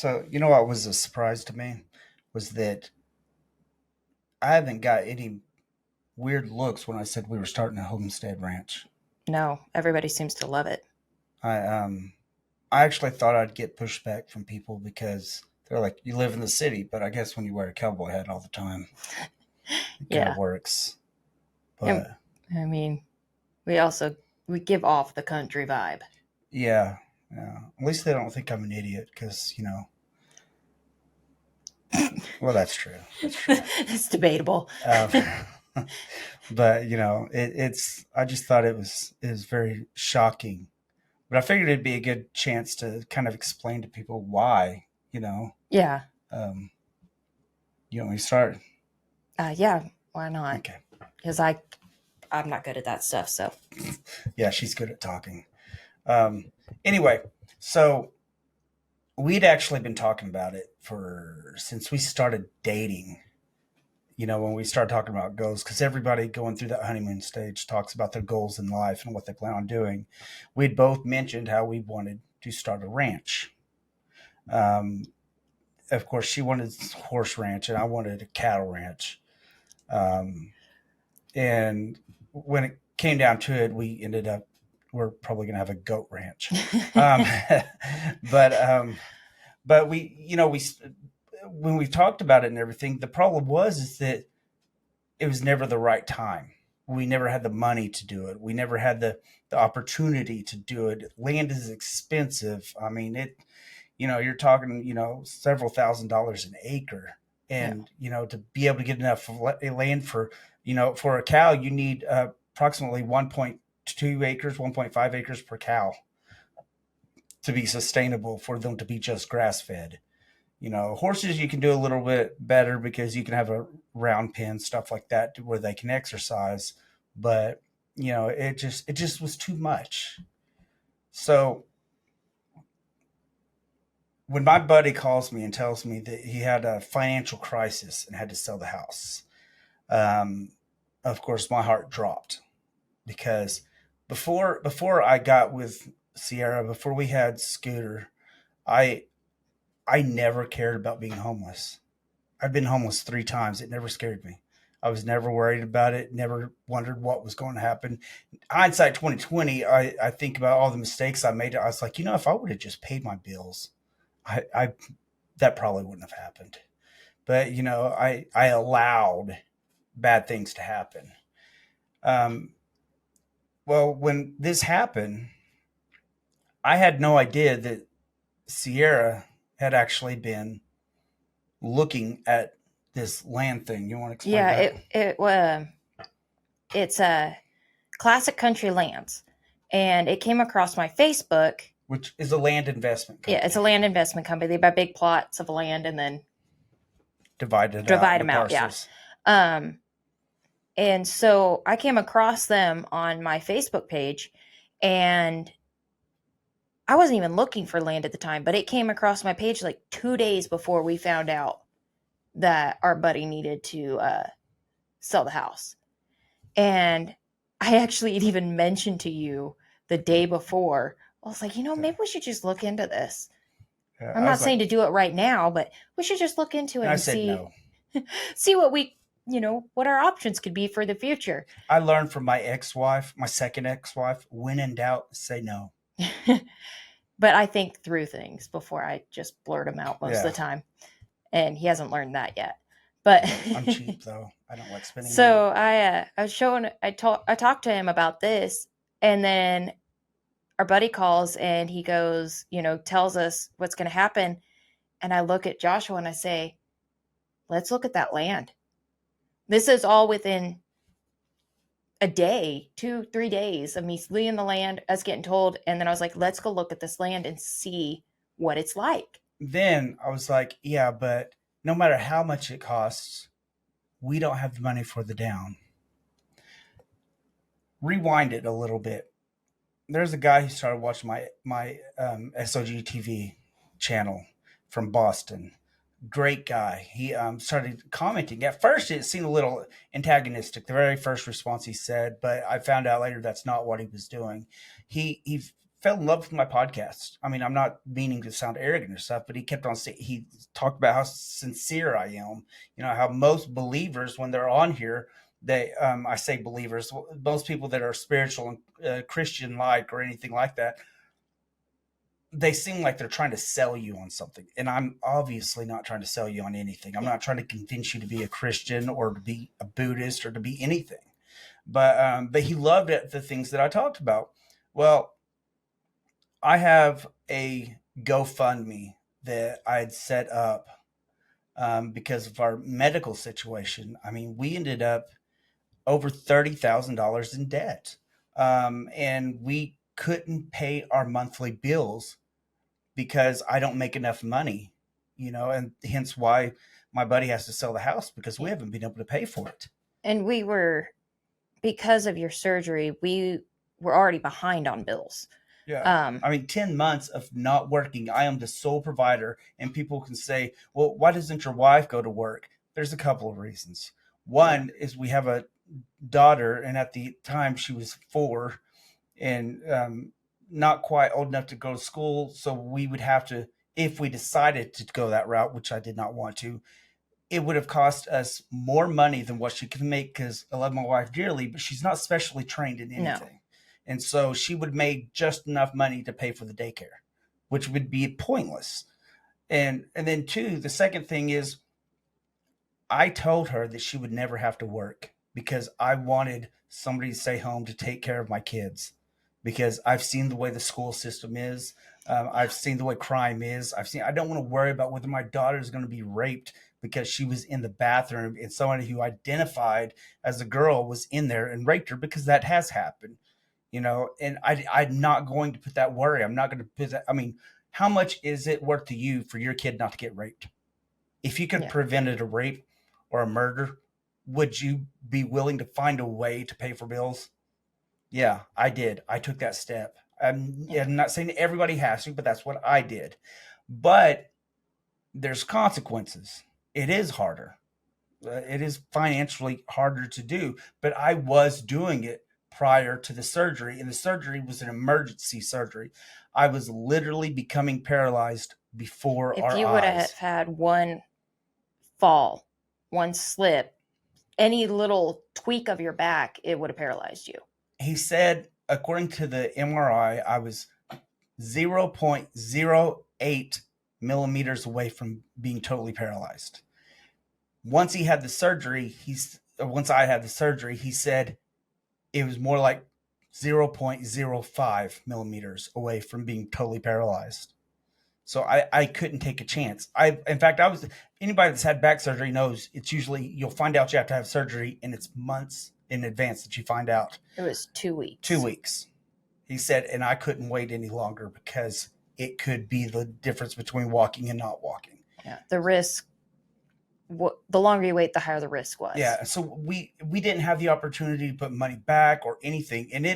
So, you know what was a surprise to me was that I haven't got any weird looks when I said we were starting a homestead ranch. No, everybody seems to love it. I I actually thought I'd get pushback from people because they're like, "You live in the city," but I guess when you wear a cowboy hat all the time, it kind of Yeah. works. And But I mean, we also we give off the country vibe. yeah, yeah. At least they don't think I'm an idiot because well, that's true. That's true. It's debatable. Um, but it's. I just thought it was very shocking. But I figured it'd be a good chance to kind of explain to people why. Yeah. Um, we start. Yeah, why not? Okay. Because I'm not good at that stuff, so. Yeah, she's good at talking. Anyway, so we'd actually been talking about it for since we started dating. When we start talking about goals, because everybody going through that honeymoon stage talks about their goals in life and what they plan on doing. We'd both mentioned how we wanted to start a ranch. Um, of course, she wanted a horse ranch, and I wanted a cattle ranch. Um, and when it came down to it, we ended up we're probably going to have a goat ranch. Um, but we when we talked about it and everything, the problem is that it was never the right time. We never had the money to do it. We never had the opportunity to do it. Land is expensive. I mean, you're talking, several $1,000s an acre. Yeah. And, to be able to get enough land for a cow, you need approximately 1.2 acres, 1.5 acres per cow to be sustainable for them to be just grass fed. Horses you can do a little bit better because you can have a round pen, stuff like that, where they can exercise. But it just was too much. So when my buddy calls me and tells me that he had a financial crisis and had to sell the house, um, of course my heart dropped because before I got with Sierra, before we had Scooter, I I never cared about being homeless. I've been homeless 3 times. It never scared me. I was never worried about it. Never wondered what was going to happen. Hindsight 2020, I think about all the mistakes I made. I was like, if I would have just paid my bills, I that probably wouldn't have happened. But I allowed bad things to happen. Um, well, when this happened, I had no idea that Sierra had actually been looking at this land thing. You want to explain Yeah, that? it's a classic country lands, and it came across my Facebook. Which is a land investment Yeah, it's company. a land investment company. They buy big plots of land and then Divided out divide into them out. Yeah. parcels. Um, and so I came across them on my Facebook page, and I wasn't even looking for land at the time, but it came across my page like 2 days before we found out that our buddy needed to sell the house. And I actually had even mentioned to you the day before, I was like, maybe we should just look into this. I'm I not was like, saying to do it right now, but we should just look into it and I and said see no. see what what our options could be for the future. I learned from my ex-wife, my second ex-wife, when in doubt, say no. But I think through things before I just blurt them out most of Yeah. the time. And he hasn't learned that yet. But I'm cheap though. I don't like spending money. so I was showing I talked to him about this, and then our buddy calls and he goes, tells us what's going to happen. And I look at Joshua and I say, let's look at that land. This is all within a day, 2, 3 days of me leaving the land, us getting told. And then I was like, let's go look at this land and see what it's like. Then I was like, yeah, but no matter how much it costs, we don't have the money for the down. Rewind it a little bit. There's a guy who started watching my SOGtv channel from Boston. Great guy. He started commenting. At first, it seemed a little antagonistic. The very first response he said, but I found out later that's not what he was doing. He fell in love with my podcast. I mean, I'm not meaning to sound arrogant or stuff, but he kept on saying, he talked about how sincere I am. You know, how most believers, when they're on here, I say believers, most people that are spiritual and Christian like or anything like that, they seem like they're trying to sell you on something. And I'm obviously not trying to sell you on anything. I'm not trying to convince you to be a Christian or to be a Buddhist or to be anything. But he loved it, the things that I talked about. Well, I have a GoFundMe that I had set up because of our medical situation. I mean, we ended up over $30,000 in debt. And we couldn't pay our monthly bills because I don't make enough money, you know, and hence why my buddy has to sell the house because we haven't been able to pay for it. And we were, because of your surgery, we were already behind on bills. Yeah. I mean, 10 months of not working. I am the sole provider. And people can say, well, why doesn't your wife go to work? There's a couple of reasons. One is we have a daughter, and at the time she was 4 and not quite old enough to go to school. So we would have to, if we decided to go that route, which I did not want to, it would have cost us more money than what she could make because I love my wife dearly, but she's not specially trained in anything. No. And so she would make just enough money to pay for the daycare, which would be pointless. And then two, the second thing is I told her that she would never have to work because I wanted somebody to stay home to take care of my kids because I've seen the way the school system is. I've seen the way crime is. I don't want to worry about whether my daughter is going to be raped because she was in the bathroom and someone who identified as a girl was in there and raped her, because that has happened. You know, and I'm not going to put that worry. I'm not going to put that. I mean, how much is it worth to you for your kid not to get raped? If you could prevent a rape or a murder, would you be willing to find a way to pay for bills? Yeah, I did. I took that step. I'm not saying everybody has to, but that's what I did. But there's consequences. It is harder. It is financially harder to do, but I was doing it prior to the surgery, and the surgery was an emergency surgery. I was literally becoming paralyzed before our eyes. If you would have had one fall, one slip, any little tweak of your back, it would have paralyzed you. He said, according to the MRI, I was 0.08 millimeters away from being totally paralyzed. Once I had the surgery, he said it was more like 0.05 millimeters away from being totally paralyzed. So I couldn't take a chance. Anybody that's had back surgery knows it's usually, you'll find out you have to have surgery and it's months in advance that you find out. It was 2 weeks. 2 weeks. He said, and I couldn't wait any longer because it could be the difference between walking and not walking. Yeah. The risk, the longer you wait, the higher the risk was. Yeah. So we didn't have the opportunity to put money back or anything. And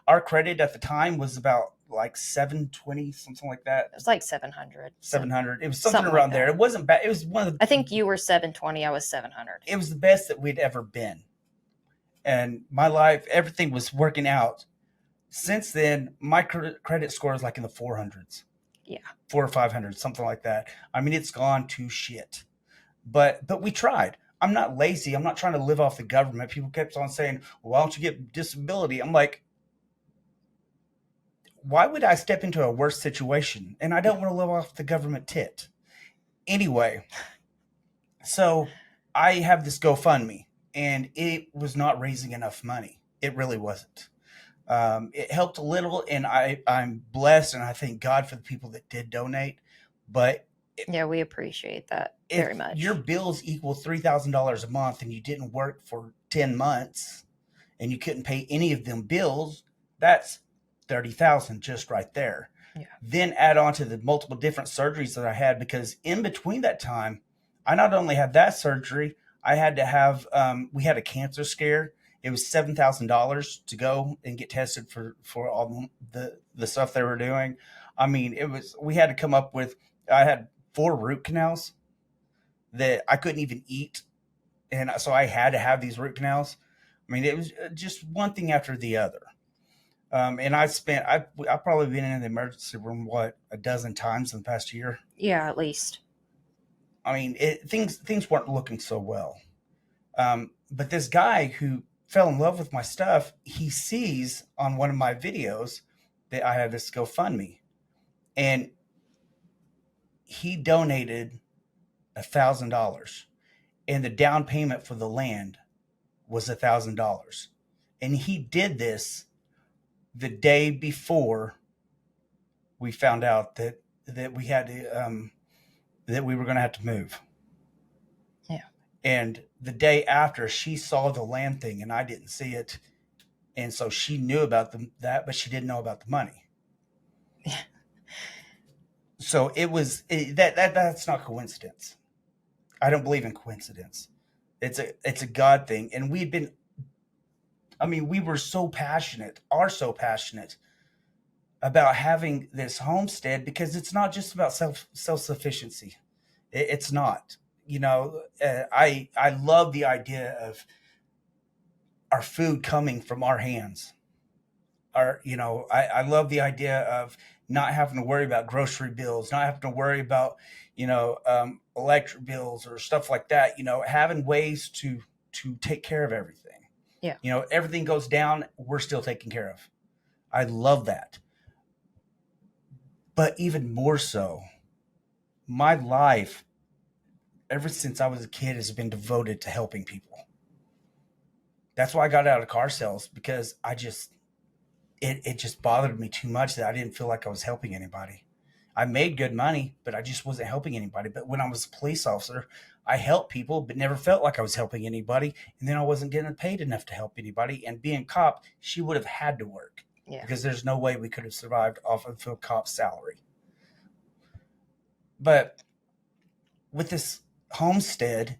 our credit at the time was about like 720, something like that. It was like 700. 700. It was something around like there. It wasn't bad. It was one of the, I think you were 720. I was 700. It was the best that we'd ever been. And my life, everything was working out. Since then, my credit score is like in the 400s. Yeah. 400 or 500, something like that. I mean, it's gone to shit. But we tried. I'm not lazy. I'm not trying to live off the government. People kept on saying, well, why don't you get disability? I'm like, why would I step into a worse situation? And I don't want to live off the government tit. Anyway, so I have this GoFundMe, and it was not raising enough money. It really wasn't. It helped a little, and I'm blessed, and I thank God for the people that did donate. But we appreciate that very much. Your bills equal $3,000 a month, and you didn't work for 10 months, and you couldn't pay any of them bills. That's $30,000 just right there. Yeah. Then add on to the multiple different surgeries that I had, because in between that time, I not only had that surgery, I had to have. We had a cancer scare. It was $7,000 to go and get tested for all the stuff they were doing. I mean, we had to come up with. I had 4 root canals that I couldn't even eat, and so I had to have these root canals. I mean, it was just one thing after the other. And I've probably been in the emergency room, a dozen times in the past year. Yeah, at least. I mean, things weren't looking so well. But this guy who fell in love with my stuff, he sees on one of my videos that I have this GoFundMe, and he donated $1,000, and the down payment for the land was $1,000, and he did this the day before we found out that we had to that we were going to have to move. Yeah. And the day after, she saw the land thing, and I didn't see it, and so she knew about that, but she didn't know about the money. Yeah. So that's not coincidence. I don't believe in coincidence. It's a God thing, and we were are so passionate about having this homestead, because it's not just about self-sufficiency. It's not. I love the idea of our food coming from our hands. I love the idea of not having to worry about grocery bills, not having to worry about, electric bills or stuff like that. Having ways to take care of everything. Yeah. Everything goes down, we're still taken care of. I love that. But even more so, my life, ever since I was a kid, has been devoted to helping people. That's why I got out of car sales, because it just bothered me too much that I didn't feel like I was helping anybody. I made good money, but I just wasn't helping anybody. But when I was a police officer, I helped people, but never felt like I was helping anybody. And then I wasn't getting paid enough to help anybody. And being a cop, she would have had to work. Yeah. Because there's no way we could have survived off of a cop's salary. But with this homestead,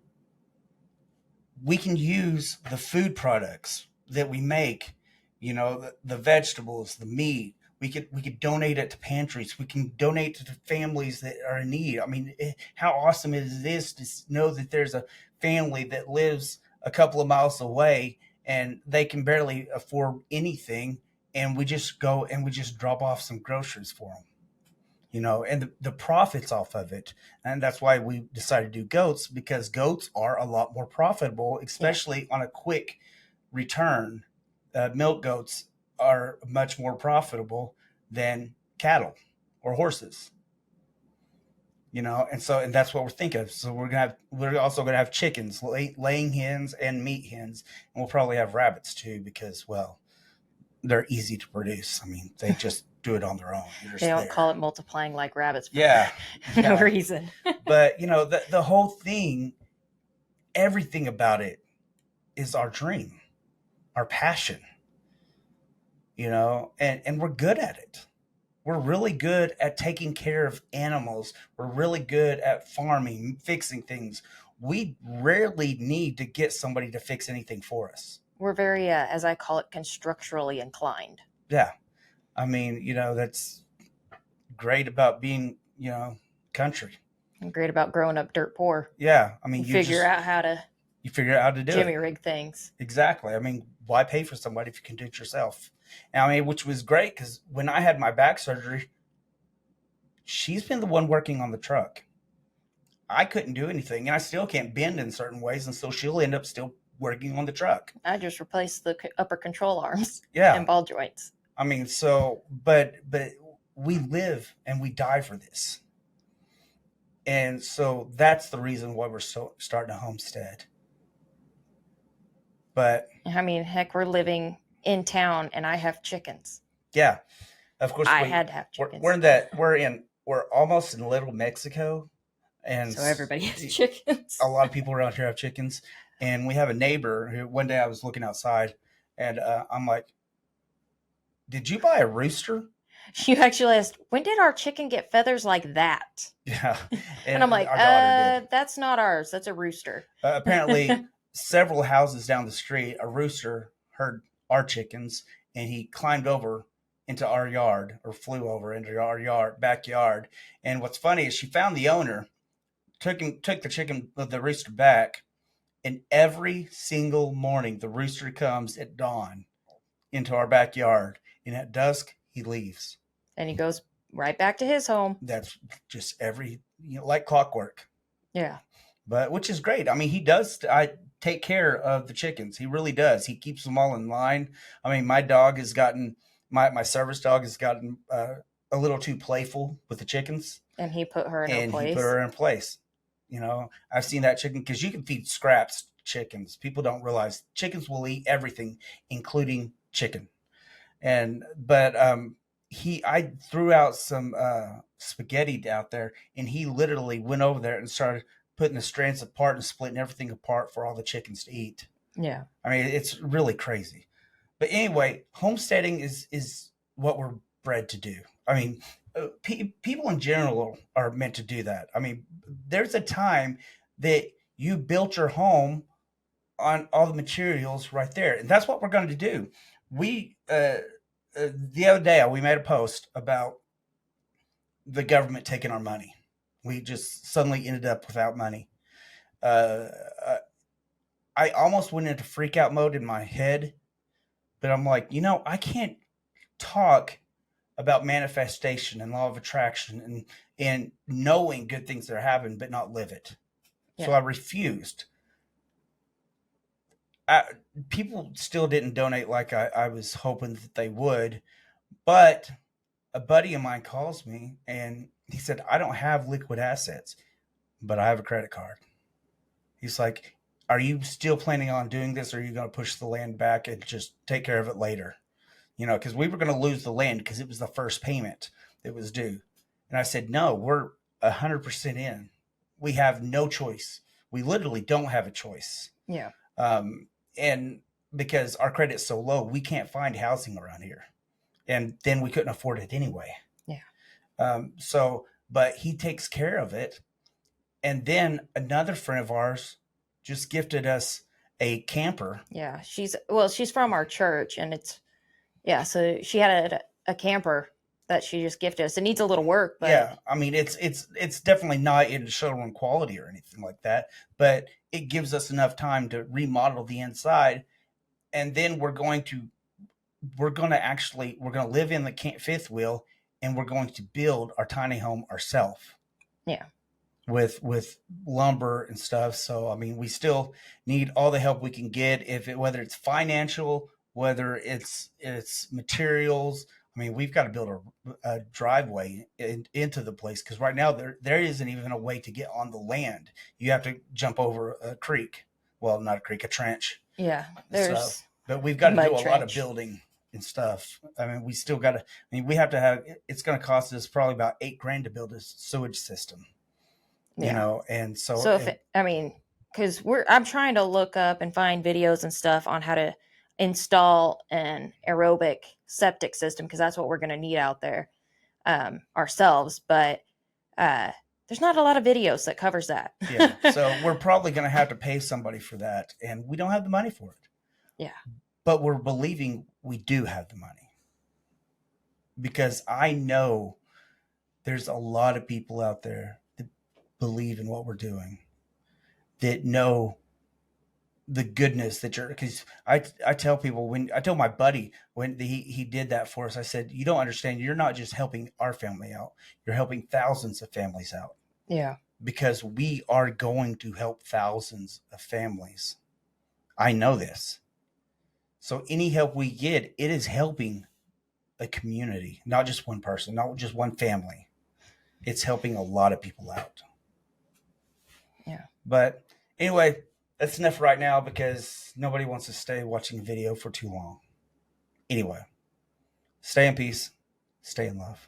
we can use the food products that we make, the vegetables, the meat. We could donate it to pantries. We can donate to the families that are in need. I mean, how awesome it is to know that there's a family that lives a couple of miles away and they can barely afford anything, and we just go and we just drop off some groceries for them. And the profits off of it. And that's why we decided to do goats, because goats are a lot more profitable, especially on a quick return. Milk goats are much more profitable than cattle or horses. And that's what we're thinking of. So we're also going to have chickens, laying hens and meat hens. And we'll probably have rabbits too, because, well, they're easy to produce. I mean, they just do it on their own. They don't call it multiplying like rabbits for no reason. But the whole thing, everything about it is our dream, our passion. And we're good at it. We're really good at taking care of animals. We're really good at farming, fixing things. We rarely need to get somebody to fix anything for us. We're very, as I call it, constructurally inclined. Yeah. I mean, that's great about being, country. And great about growing up dirt poor. Yeah. I mean, you figure out how to do jimmy it. rig things. Exactly. I mean, why pay for somebody if you can do it yourself? And I mean, which was great, because when I had my back surgery, she's been the one working on the truck. I couldn't do anything, and I still can't bend in certain ways, and so she'll end up still working on the truck. I just replaced the upper control arms and ball joints. I mean, so, but we live and we die for this. And so that's the reason why we're starting a homestead. But I mean, heck, we're living in town and I have chickens. Yeah. Of course, I had to have chickens. We're almost in Little Mexico. And so everybody has chickens. A lot of people around here have chickens. And we have a neighbor who, one day I was looking outside and I'm like, did you buy a rooster? You actually asked, when did our chicken get feathers like that? Yeah. And I'm like, that's not ours. That's a rooster. Apparently, several houses down the street, a rooster heard our chickens and he climbed over into our yard, or flew over into our backyard. And what's funny is she found the owner, took the rooster back, and every single morning the rooster comes at dawn into our backyard and at dusk he leaves. And he goes right back to his home. That's just like clockwork. Yeah. But which is great. I mean, he does take care of the chickens. He really does. He keeps them all in line. I mean, my dog has gotten my service dog has gotten a little too playful with the chickens, and he put her in her place. He put her in place. You know, I've seen that chicken, because you can feed scraps to chickens. People don't realize chickens will eat everything, including chicken. But I threw out some spaghetti out there, and he literally went over there and started putting the strands apart and splitting everything apart for all the chickens to eat. Yeah. I mean, it's really crazy. But anyway, homesteading is what we're bred to do. I mean, people in general are meant to do that. I mean, there's a time that you built your home on all the materials right there, and that's what we're going to do. We the other day we made a post about the government taking our money. We just suddenly ended up without money. I almost went into freak out mode in my head, but I'm like, I can't talk about manifestation and law of attraction and knowing good things that are happening, but not live it. Yeah. So I refused. People still didn't donate like I was hoping that they would, but a buddy of mine calls me and he said, I don't have liquid assets, but I have a credit card. He's like, are you still planning on doing this, or are you going to push the land back and just take care of it later? Because we were going to lose the land because it was the first payment that was due. And I said, no, we're 100% in. We have no choice. We literally don't have a choice. Yeah. And because our credit's so low, we can't find housing around here. And then we couldn't afford it anyway. Yeah. But he takes care of it. And then another friend of ours just gifted us a camper. Yeah. She's from our church, and so she had a camper that she just gifted us. It needs a little work, but yeah, I mean, it's definitely not in showroom quality or anything like that, but it gives us enough time to remodel the inside. And then we're going to live in the fifth wheel, and we're going to build our tiny home ourselves. Yeah. With lumber and stuff. So, I mean, we still need all the help we can get, whether it's financial, whether it's materials. I mean, we've got to build a driveway into the place, because right now there isn't even a way to get on the land. You have to jump over a creek. Well, not a creek, a trench. Yeah, but we've got to do a lot of building and stuff. I mean, we still got to. I mean, we have to have. It's going to cost us probably about $8,000 to build a sewage system. Yeah. And so. Because I'm trying to look up and find videos and stuff on how to install an aerobic septic system, because that's what we're going to need out there ourselves. But there's not a lot of videos that covers that. Yeah. So we're probably going to have to pay somebody for that, and we don't have the money for it. Yeah. But we're believing we do have the money, because I know there's a lot of people out there that believe in what we're doing, that know the goodness that because I tell people, I tell my buddy when he did that for us, I said, you don't understand. You're not just helping our family out. You're helping thousands of families out. Yeah. Because we are going to help thousands of families. I know this. So any help we get, it is helping a community, not just one person, not just one family. It's helping a lot of people out. Yeah. But anyway, that's enough right now, because nobody wants to stay watching a video for too long. Anyway, stay in peace, stay in love.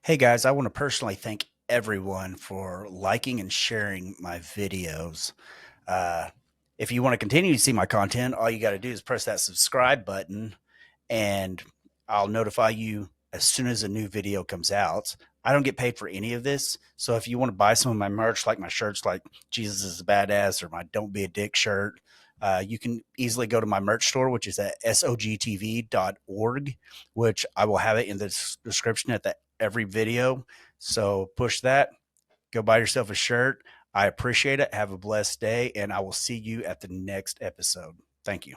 Hey guys, I want to personally thank everyone for liking and sharing my videos. If you want to continue to see my content, all you got to do is press that subscribe button, and I'll notify you as soon as a new video comes out. I don't get paid for any of this. So if you want to buy some of my merch, like my shirts, like Jesus is a Badass, or my Don't Be a Dick shirt, you can easily go to my merch store, which is at SOGtv.org, which I will have it in the description at every video. So push that, go buy yourself a shirt. I appreciate it. Have a blessed day, and I will see you at the next episode. Thank you.